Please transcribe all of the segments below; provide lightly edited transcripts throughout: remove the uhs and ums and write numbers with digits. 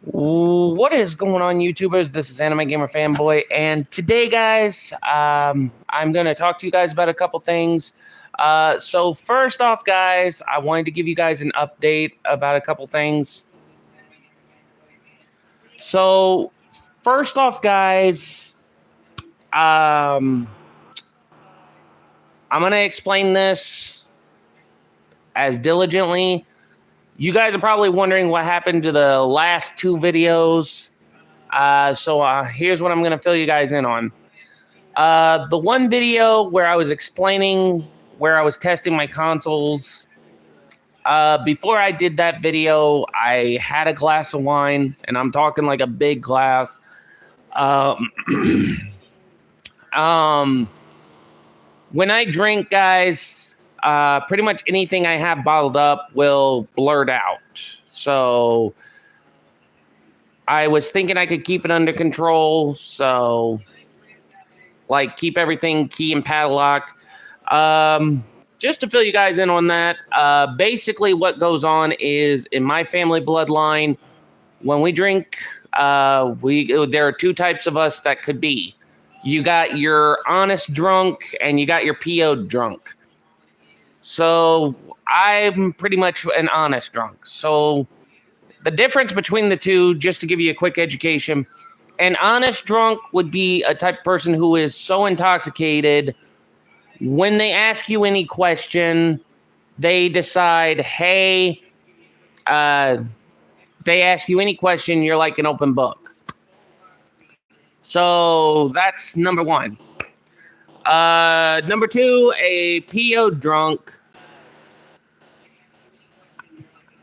What is going on, YouTubers? This is Anime Gamer Fanboy, and today, guys, I'm going to talk to you guys about a couple things. So first off, guys, I wanted to give you guys an update about a couple things. So first off, guys, I'm going to explain this as diligently. You guys are probably wondering what happened to the last two videos. So here's what I'm going to fill you guys in on. The one video where I was explaining where I was testing my consoles, before I did that video, I had a glass of wine, and I'm talking like a big glass. Um, when I drink, guys, pretty much anything I have bottled up will blurt out. So I was thinking I could keep it under control. So, like, keep everything key and padlock. Just to fill you guys in on that, basically what goes on is in my family bloodline, when we drink, there are two types of us that could be. You got your honest drunk and you got your PO'd drunk. So I'm pretty much an honest drunk. So the difference between the two, just to give you a quick education, an honest drunk would be a type of person who is so intoxicated, when they ask you any question, they decide, hey, they ask you any question, you're like an open book. So that's number one. Number two, a PO drunk.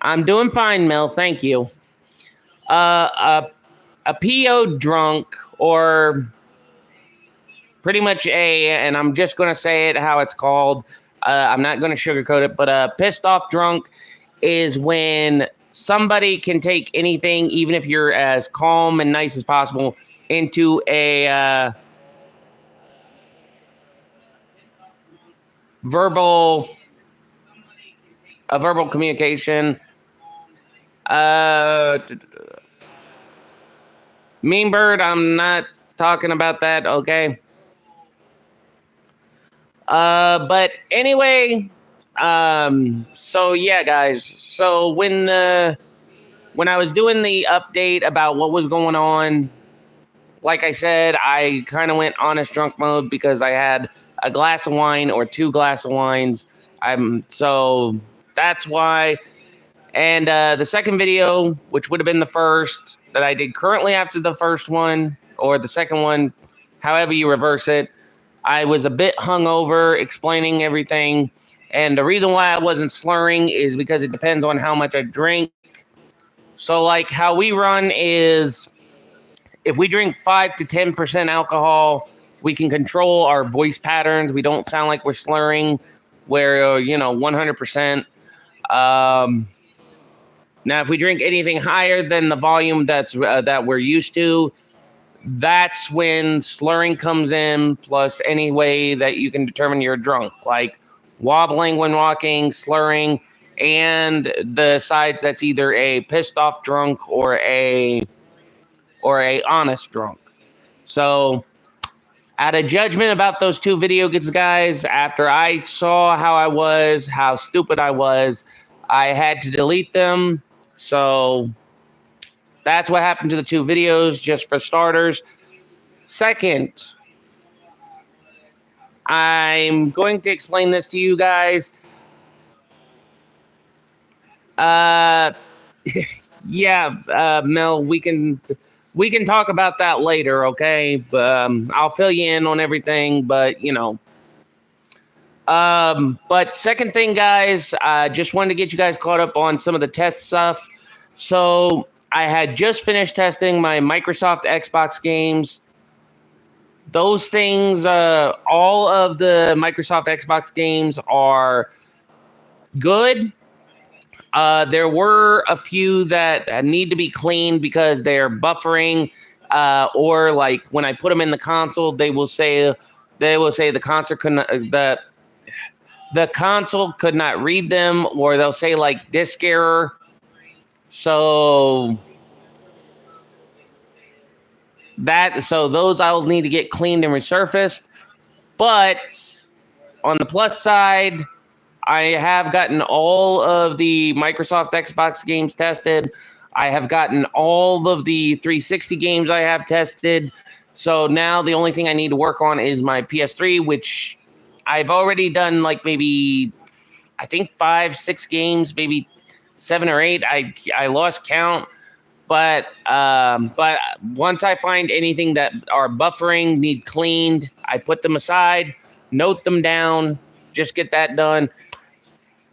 I'm doing fine, Mel. Thank you. A PO drunk, or pretty much and I'm just going to say it how it's called. I'm not going to sugarcoat it, but a pissed off drunk is when somebody can take anything, even if you're as calm and nice as possible, into a verbal communication. Mean Bird, I'm not talking about that, okay? But anyway, so yeah, guys. So when I was doing the update about what was going on, like I said, I kind of went honest drunk mode because I had a glass of wine or two glasses of wines. So that's why. And the second video, which would have been the first that I did currently after the first one, or the second one, however you reverse it, I was a bit hungover explaining everything. And the reason why I wasn't slurring is because it depends on how much I drink. So like how we run is, if we drink 5 to 10% alcohol, we can control our voice patterns. We don't sound like we're slurring, where, 100%. Now, if we drink anything higher than the volume that we're used to, that's when slurring comes in, plus any way that you can determine you're drunk, like wobbling when walking, slurring, and the sides that's either a pissed off drunk or a honest drunk. So, at a judgment about those two videos, guys, after I saw how stupid I was, I had to delete them. So that's what happened to the two videos, just for starters. Second, I'm going to explain this to you guys. Yeah, Mel, we can talk about that later, okay? I'll fill you in on everything, but but second thing, guys, I just wanted to get you guys caught up on some of the test stuff. So I had just finished testing my Microsoft Xbox games. Those things, all of the Microsoft Xbox games are good. There were a few that need to be cleaned because they're buffering, or like when I put them in the console, they will say the console the console could not read them, or they'll say like disk error. So So those I'll need to get cleaned and resurfaced. But on the plus side, I have gotten all of the Microsoft Xbox games tested. I have gotten all of the 360 games I have tested. So now the only thing I need to work on is my PS3, which I've already done like maybe, I think 5, 6 games, maybe 7 or 8. I lost count. But once I find anything that are buffering, need cleaned, I put them aside, note them down, just get that done.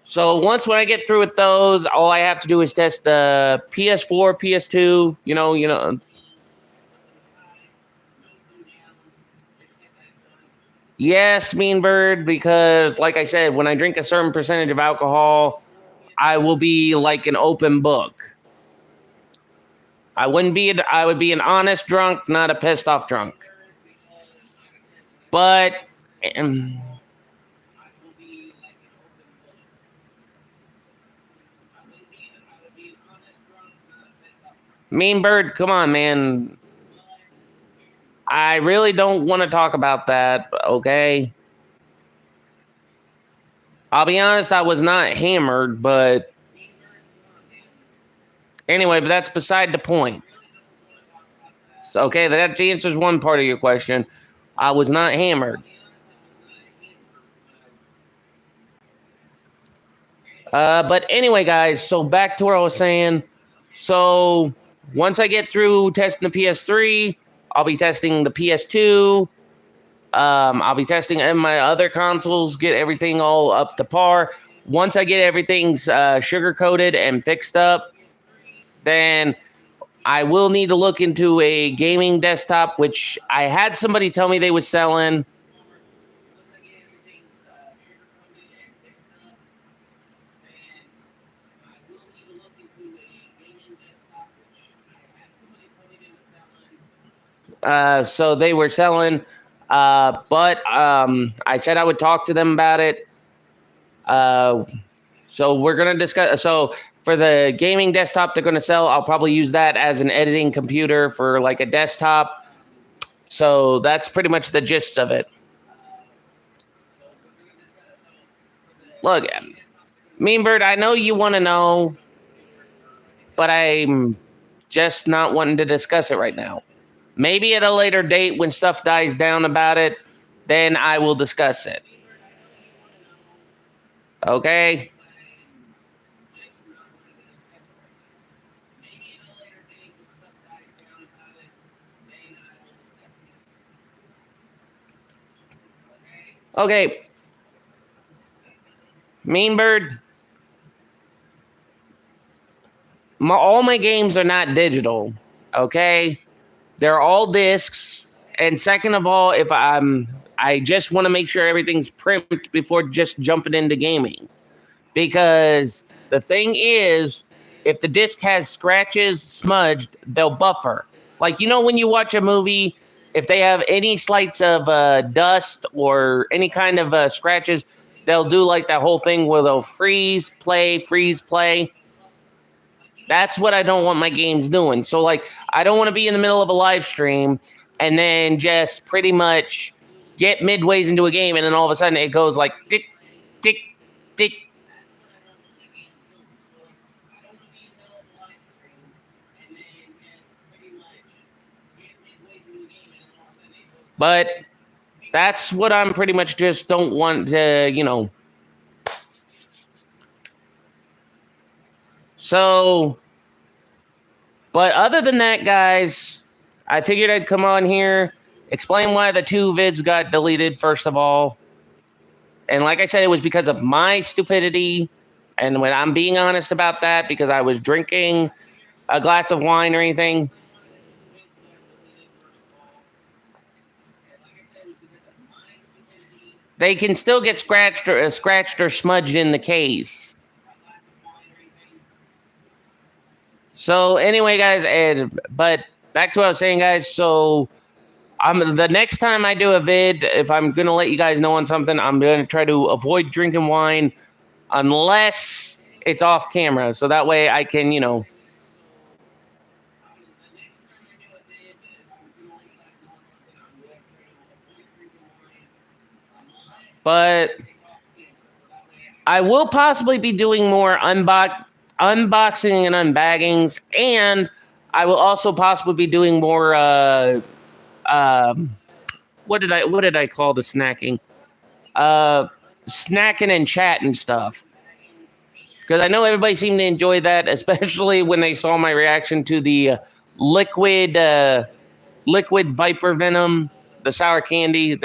So when I get through with those, all I have to do is test the PS4, PS2, you know. Yes, Mean Bird, because like I said, when I drink a certain percentage of alcohol, I will be like an open book. I would be an honest drunk, not a pissed off drunk. But Mean Bird, come on, man. I really don't want to talk about that, okay? I'll be honest, I was not hammered, but anyway, but that's beside the point. So, okay, that answers one part of your question. I was not hammered. But anyway, guys, so back to where I was saying. So once I get through testing the PS3, I'll be testing the PS2. I'll be testing in my other consoles, get everything all up to par. Once I get everything sugar coated and fixed up, then I will need to look into a gaming desktop, which I had somebody tell me they was selling. So they were selling, but I said I would talk to them about it. So we're going to discuss. So for the gaming desktop they're going to sell, I'll probably use that as an editing computer for like a desktop. So that's pretty much the gist of it. Look, Mean Bird, I know you want to know, but I'm just not wanting to discuss it right now. Maybe at a later date when stuff dies down about it, then I will discuss it. Okay? Okay. Mean Bird, all my games are not digital. Okay? They're all discs. And second of all, I just want to make sure everything's primed before just jumping into gaming. Because the thing is, if the disc has scratches, smudged, they'll buffer. Like, when you watch a movie, if they have any slights of dust or any kind of scratches, they'll do like that whole thing where they'll freeze, play. That's what I don't want my games doing. So, like, I don't want to be in the middle of a live stream and then just pretty much get midways into a game and then all of a sudden it goes like tick, tick, tick. But that's what I'm pretty much just don't want to. So, but other than that, guys, I figured I'd come on here, explain why the 2 vids got deleted, first of all. And like I said, it was because of my stupidity. And when I'm being honest about that, because I was drinking a glass of wine or anything. They can still get scratched or smudged in the case. So anyway, guys, but back to what I was saying, guys. So the next time I do a vid, if I'm gonna let you guys know on something, I'm gonna try to avoid drinking wine unless it's off camera, so that way I can, But I will possibly be doing more unboxing and unbaggings, and I will also possibly be doing more what did I call the snacking? Snacking and chat and stuff. Because I know everybody seemed to enjoy that, especially when they saw my reaction to the liquid Viper Venom, the sour candy,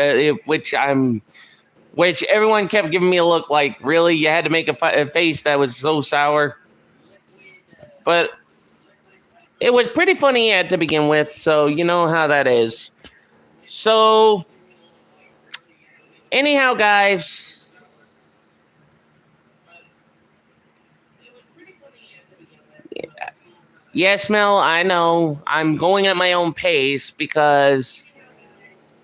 which everyone kept giving me a look like, really, you had to make a face that was so sour. But it was pretty funny to begin with, so you know how that is. So, anyhow, guys. Yes, Mel, I know. I'm going at my own pace because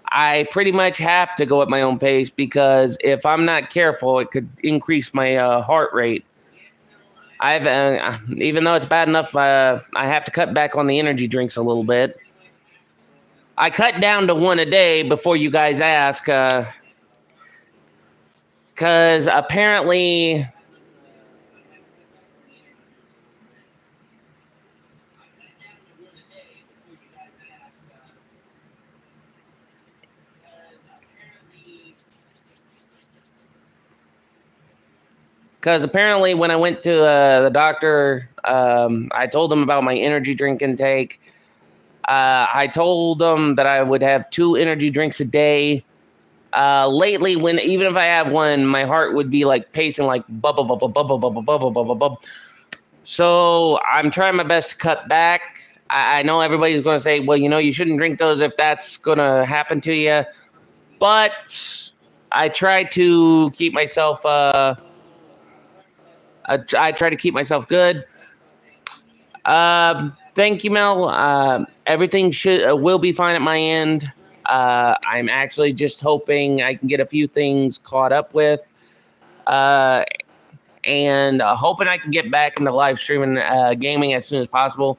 I pretty much have to go at my own pace because if I'm not careful, it could increase my heart rate. Even though it's bad enough, I have to cut back on the energy drinks a little bit. I cut down to one a day before you guys ask, because apparently when I went to the doctor, I told them about my energy drink intake. I told them that I would have 2 energy drinks a day. Lately, even if I have one, my heart would be like pacing like bubble, bubble, bubble, bubble, bubble, bubble, bubble. So I'm trying my best to cut back. I know everybody's going to say, well, you shouldn't drink those if that's going to happen to you. But I try to keep myself. I try to keep myself good. Thank you, Mel. Everything will be fine at my end. I'm actually just hoping I can get a few things caught up with, and hoping I can get back into live streaming gaming as soon as possible.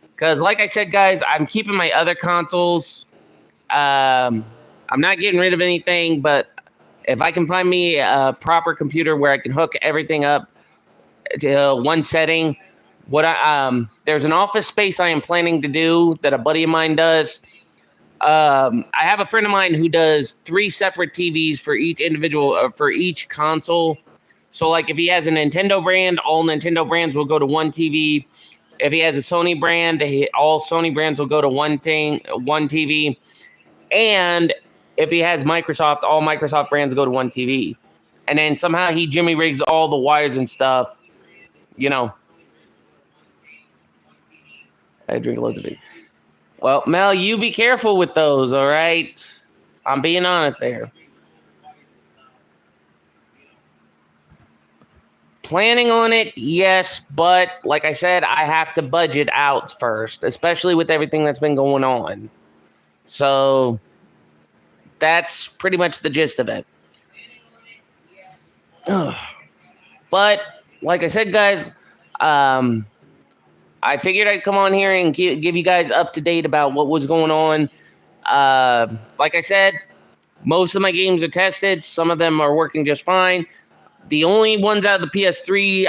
Because, like I said, guys, I'm keeping my other consoles. I'm not getting rid of anything, but if I can find me a proper computer where I can hook everything up to one setting, there's an office space I am planning to do that a buddy of mine does. I have a friend of mine who does 3 separate TVs for each individual for each console. So, like, if he has a Nintendo brand, all Nintendo brands will go to one TV. If he has a Sony brand, all Sony brands will go to one TV. And if he has Microsoft, all Microsoft brands go to one TV. And then somehow he Jimmy rigs all the wires and stuff. I drink loads of it. Well, Mel, you be careful with those, all right? I'm being honest there. Planning on it, yes, but like I said, I have to budget out first, especially with everything that's been going on. So that's pretty much the gist of it. But like I said, guys, I figured I'd come on here and give you guys up to date about what was going on. Like I said, most of my games are tested. Some of them are working just fine. The only ones out of the PS3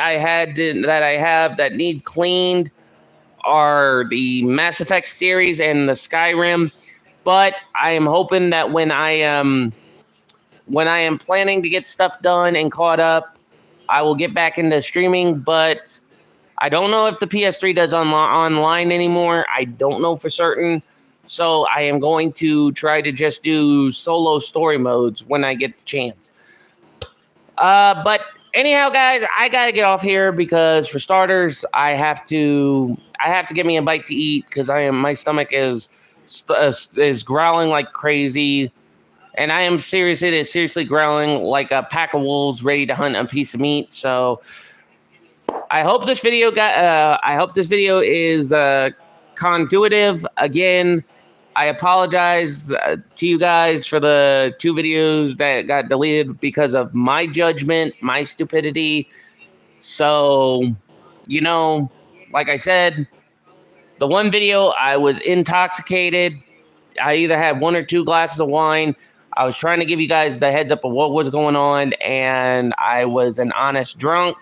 that I have that need cleaned are the Mass Effect series and the Skyrim. But I am hoping that when I am planning to get stuff done and caught up, I will get back into streaming. But I don't know if the PS3 does online anymore. I don't know for certain. So I am going to try to just do solo story modes when I get the chance. But anyhow, guys, I gotta get off here because, for starters, I have to get me a bite to eat because my stomach is growling like crazy, and I am serious. It is seriously growling like a pack of wolves ready to hunt a piece of meat. So I hope this video is conducive. Again, I apologize to you guys for the 2 videos that got deleted because of my judgment, my stupidity. So, like I said, the one video I was intoxicated. I either had 1 or 2 glasses of wine. I was trying to give you guys the heads up of what was going on, and I was an honest drunk.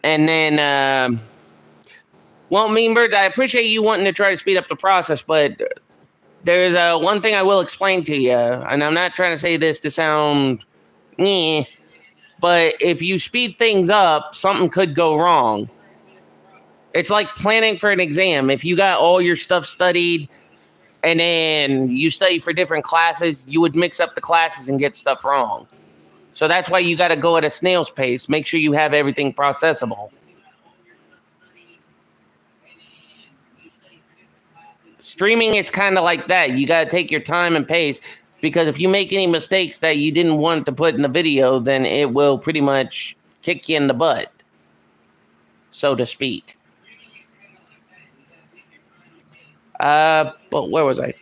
And then, well, Mean Birds, I appreciate you wanting to try to speed up the process, but there's one thing I will explain to you, and I'm not trying to say this to sound, but if you speed things up, something could go wrong. It's like planning for an exam. If you got all your stuff studied and then you study for different classes, you would mix up the classes and get stuff wrong. So that's why you got to go at a snail's pace. Make sure you have everything processable. Streaming is kind of like that. You got to take your time and pace, because if you make any mistakes that you didn't want to put in the video, then it will pretty much kick you in the butt, so to speak. But where was I?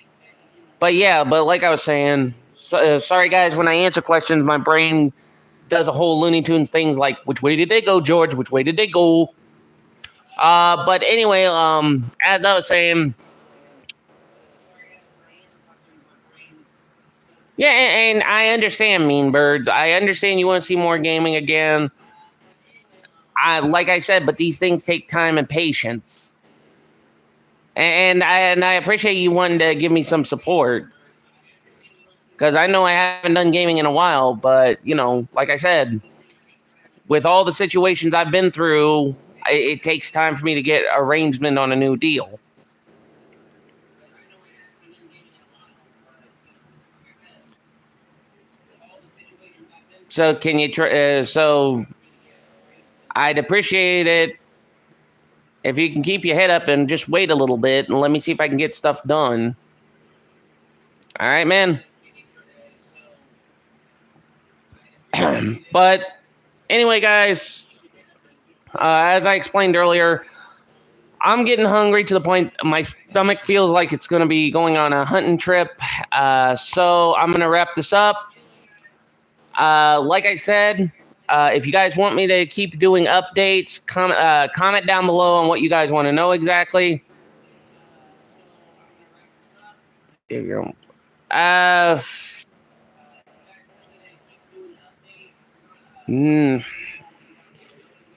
But yeah, but like I was saying, sorry guys, when I answer questions, my brain does a whole Looney Tunes things like, which way did they go, George? Which way did they go? But anyway, as I was saying, yeah, and I understand, Mean Birds. I understand you want to see more gaming again. Like I said, but these things take time and patience. And I appreciate you wanting to give me some support, because I know I haven't done gaming in a while, but, you know, like I said, with all the situations I've been through, it takes time for me to get arrangement on a new deal. So can you so I'd appreciate it if you can keep your head up and just wait a little bit and let me see if I can get stuff done. All right, man. But anyway, guys, as I explained earlier, I'm getting hungry to the point my stomach feels like it's going to be going on a hunting trip. So I'm going to wrap this up. Like I said, if you guys want me to keep doing updates, comment down below on what you guys want to know exactly. There you go.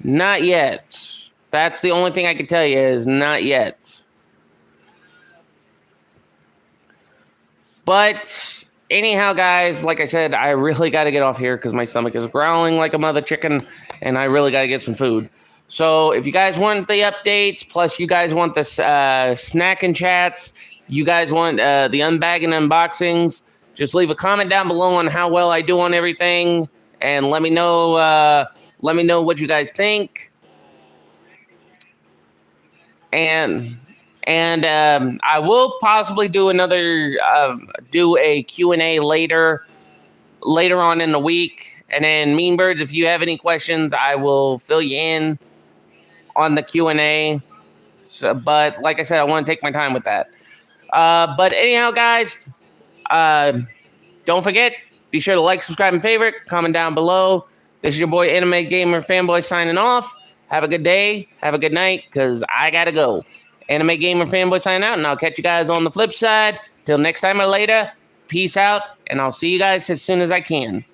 Not yet. That's the only thing I can tell you is not yet. But anyhow, guys, like I said, I really got to get off here because my stomach is growling like a mother chicken, and I really got to get some food. So if you guys want the updates, plus you guys want the snack and chats, you guys want the unbagging unboxings, just leave a comment down below on how well I do on everything, and let me know what you guys think. And I will possibly do another do a Q&A later on in the week. And then Mean Birds, if you have any questions, I will fill you in on the Q&A. So, but like I said, I want to take my time with that. But anyhow, guys, don't forget, be sure to like, subscribe, and favorite. Comment down below. This is your boy Anime Gamer Fanboy signing off. Have a good day. Have a good night, because I got to go. Anime Gamer Fanboy signing out, and I'll catch you guys on the flip side. Till next time or later, peace out, and I'll see you guys as soon as I can.